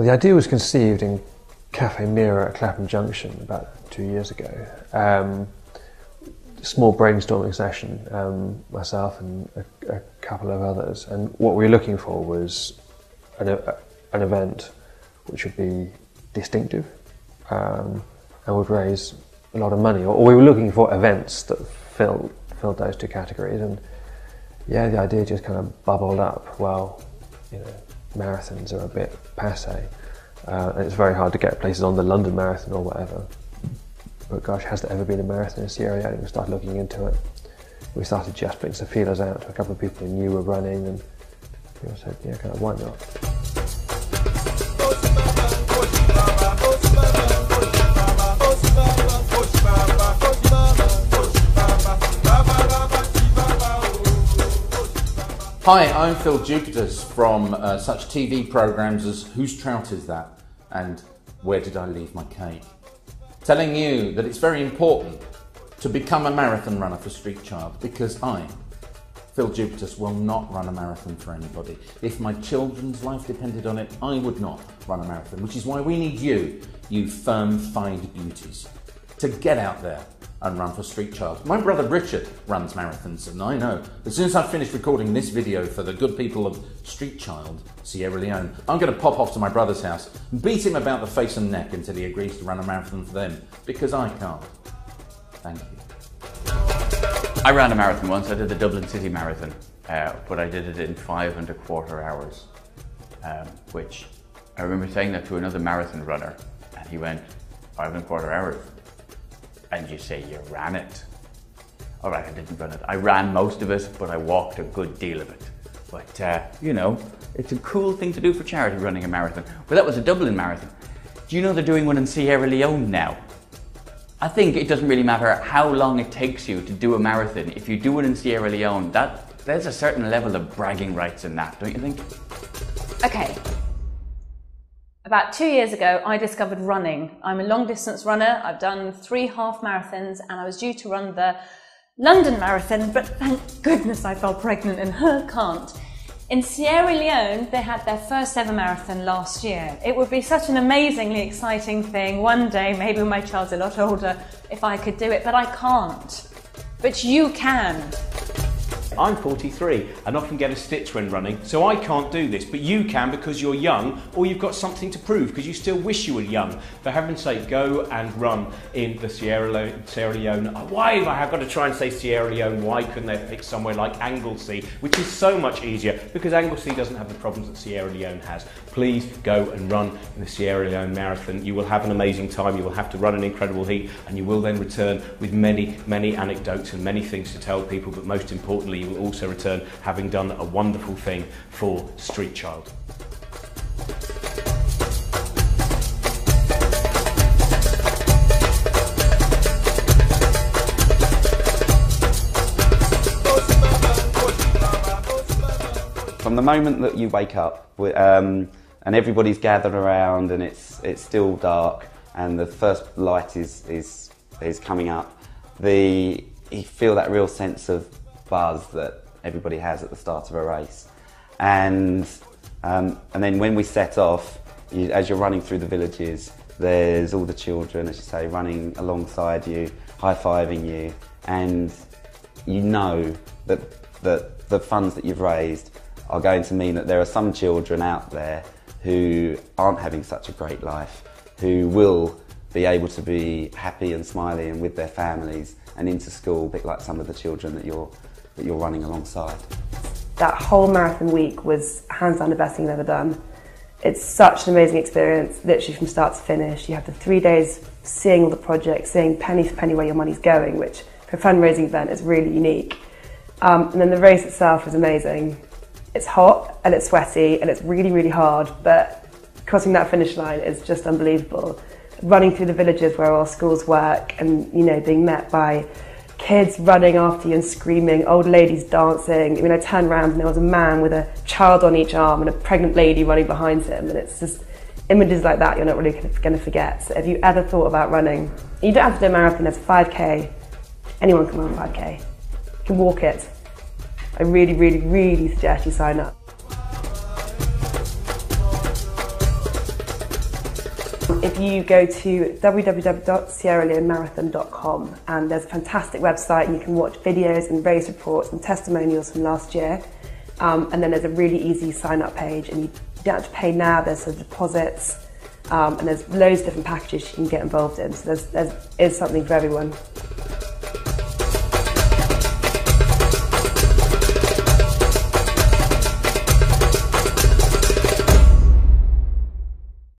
Well, the idea was conceived in Cafe Mira at Clapham Junction about 2 years ago. Small brainstorming session, myself and a couple of others, and what we were looking for was an event which would be distinctive and would raise a lot of money, or we were looking for events that filled those two categories. And yeah, the idea just kind of bubbled up. Well, you know, marathons are a bit passé, and it's very hard to get places on the London Marathon or whatever. But gosh, has there ever been a marathon in Sierra Leone? We started looking into it. We started just putting some feelers out to a couple of people who knew were running, and people said, yeah, kind of, why not? Hi, I'm Phil Jupitus from such TV programmes as Whose Trout Is That? And Where Did I Leave My Cake? Telling you that it's very important to become a marathon runner for Street Child, because I, Phil Jupitus, will not run a marathon for anybody. If my children's life depended on it, I would not run a marathon, which is why we need you firm-thighed beauties, to get out there and run for Street Child. My brother Richard runs marathons, and I know as soon as I've finished recording this video for the good people of Street Child, Sierra Leone, I'm going to pop off to my brother's house and beat him about the face and neck until he agrees to run a marathon for them, because I can't. Thank you. I ran a marathon once. I did the Dublin City Marathon, but I did it in 5.25 hours, which I remember saying that to another marathon runner, and he went, 5.25 hours? And you say you ran it. All right, I didn't run it. I ran most of it, but I walked a good deal of it. But, you know, it's a cool thing to do for charity, running a marathon. Well, that was a Dublin Marathon. Do you know they're doing one in Sierra Leone now? I think it doesn't really matter how long it takes you to do a marathon. If you do it in Sierra Leone, there's a certain level of bragging rights in that, don't you think? Okay. About 2 years ago, I discovered running. I'm a long distance runner. I've done 3 half marathons, and I was due to run the London Marathon, but thank goodness I fell pregnant and can't. In Sierra Leone, they had their first ever marathon last year. It would be such an amazingly exciting thing one day, maybe when my child's a lot older, if I could do it, but I can't. But you can. I'm 43 and often get a stitch when running, so I can't do this, but you can because you're young, or you've got something to prove because you still wish you were young. For heaven's sake, go and run in the Sierra Leone. Why have I got to try and say Sierra Leone? Why couldn't they pick somewhere like Anglesey, which is so much easier, because Anglesey doesn't have the problems that Sierra Leone has. Please go and run in the Sierra Leone Marathon. You will have an amazing time, you will have to run an incredible heat, and you will then return with many, many anecdotes and many things to tell people, but most importantly, you will also return having done a wonderful thing for Street Child. From the moment that you wake up and everybody's gathered around and it's still dark and the first light is coming up, you feel that real sense of buzz that everybody has at the start of a race, and then when we set off, as you're running through the villages, there's all the children, as you say, running alongside you, high-fiving you, and you know that the funds that you've raised are going to mean that there are some children out there who aren't having such a great life, who will be able to be happy and smiling and with their families and into school, a bit like some of the children that you're running alongside. That whole marathon week was hands down the best thing I've ever done. It's such an amazing experience, literally from start to finish. You have the 3 days seeing all the projects, seeing penny for penny where your money's going, which for a fundraising event is really unique. And then the race itself is amazing. It's hot and it's sweaty and it's really, really hard, but crossing that finish line is just unbelievable. Running through the villages where our schools work and, you know, being met by kids running after you and screaming, old ladies dancing. I mean, I turned around and there was a man with a child on each arm and a pregnant lady running behind him, and it's just images like that you're not really going to forget. So if you ever thought about running, you don't have to do a marathon, there's a 5k, anyone can run 5k, you can walk it. I really, really, really suggest you sign up. if you go to www.sierraleonemarathon.com, and there's a fantastic website and you can watch videos and race reports and testimonials from last year. And then there's a really easy sign up page, and you don't have to pay now, there's some deposits, and there's loads of different packages you can get involved in, so there is something for everyone.